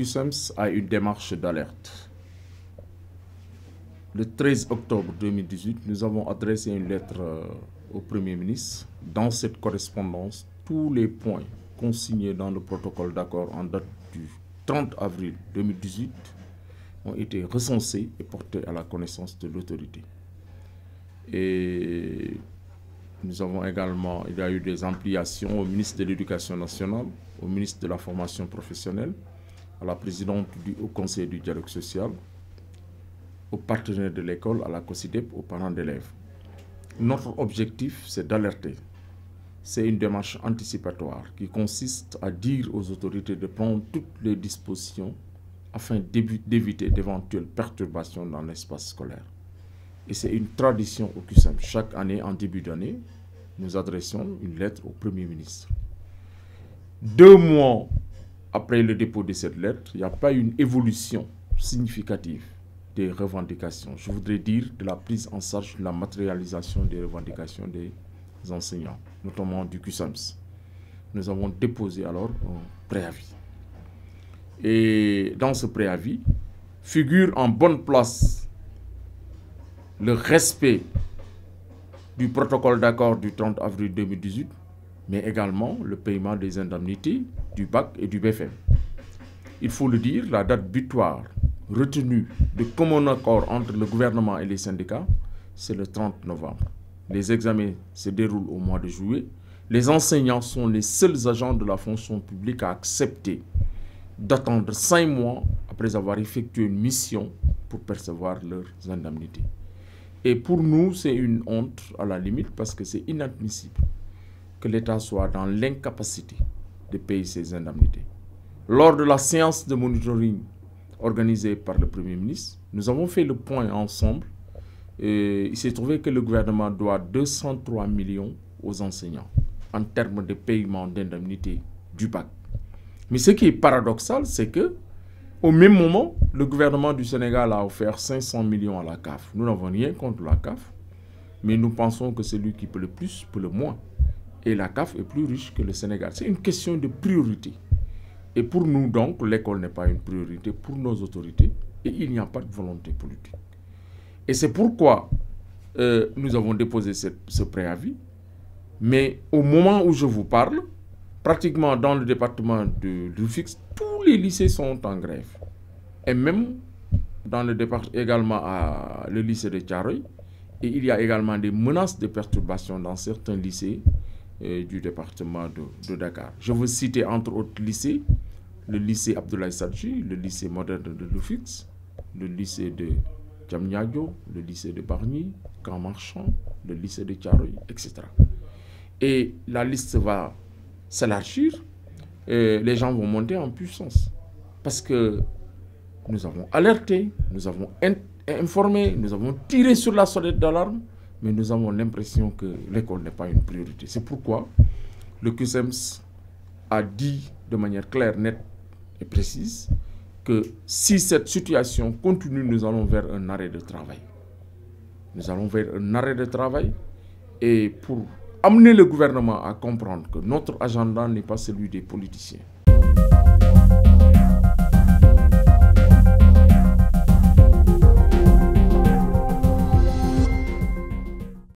CUSEMS a une démarche d'alerte. Le 13 octobre 2018, nous avons adressé une lettre au Premier ministre. Dans cette correspondance, tous les points consignés dans le protocole d'accord en date du 30 avril 2018 ont été recensés et portés à la connaissance de l'autorité. Et nous avons également, il y a eu des ampliations au ministre de l'Éducation nationale, au ministre de la Formation professionnelle, à la présidente du Haut Conseil du dialogue social, aux partenaires de l'école, à la COSIDEP, aux parents d'élèves. Notre objectif, c'est d'alerter. C'est une démarche anticipatoire qui consiste à dire aux autorités de prendre toutes les dispositions afin d'éviter d'éventuelles perturbations dans l'espace scolaire. Et c'est une tradition au CUSEMS. Chaque année, en début d'année, nous adressons une lettre au Premier ministre. 2 mois après le dépôt de cette lettre, il n'y a pas une évolution significative des revendications. Je voudrais dire de la prise en charge de la matérialisation des revendications des enseignants, notamment du CUSEMS. Nous avons déposé alors un préavis. Et dans ce préavis, figure en bonne place le respect du protocole d'accord du 30 avril 2018, mais également le paiement des indemnités du BAC et du BFM. Il faut le dire, la date butoir retenue de commun accord entre le gouvernement et les syndicats, c'est le 30 novembre. Les examens se déroulent au mois de juillet. Les enseignants sont les seuls agents de la fonction publique à accepter d'attendre 5 mois après avoir effectué une mission pour percevoir leurs indemnités. Et pour nous, c'est une honte à la limite parce que c'est inadmissible que l'État soit dans l'incapacité de payer ses indemnités. Lors de la séance de monitoring organisée par le Premier ministre, nous avons fait le point ensemble. Et il s'est trouvé que le gouvernement doit 203 millions aux enseignants en termes de paiement d'indemnités du BAC. Mais ce qui est paradoxal, c'est que au même moment, le gouvernement du Sénégal a offert 500 millions à la CAF. Nous n'avons rien contre la CAF, mais nous pensons que celui qui peut le plus peut le moins. Et la CAF est plus riche que le Sénégal. C'est une question de priorité. Et pour nous, donc, l'école n'est pas une priorité pour nos autorités et il n'y a pas de volonté politique. Et c'est pourquoi nous avons déposé ce préavis. Mais au moment où je vous parle, pratiquement dans le département de Rufisque, tous les lycées sont en grève. Et même dans le département, également le lycée de Thiaroye. Et il y a également des menaces de perturbation dans certains lycées du département de Dakar. Je veux citer entre autres lycées, le lycée Abdoulaye Sadji, le lycée moderne de Rufisque, le lycée de Diamniadio, le lycée de Bargny, Camp Marchand, le lycée de Thiaroye, etc. Et la liste va s'élargir, les gens vont monter en puissance. Parce que nous avons alerté, nous avons informé, nous avons tiré sur la sonnette d'alarme, mais nous avons l'impression que l'école n'est pas une priorité. C'est pourquoi le CUSEMS a dit de manière claire, nette et précise que si cette situation continue, nous allons vers un arrêt de travail. Nous allons vers un arrêt de travail et pour amener le gouvernement à comprendre que notre agenda n'est pas celui des politiciens.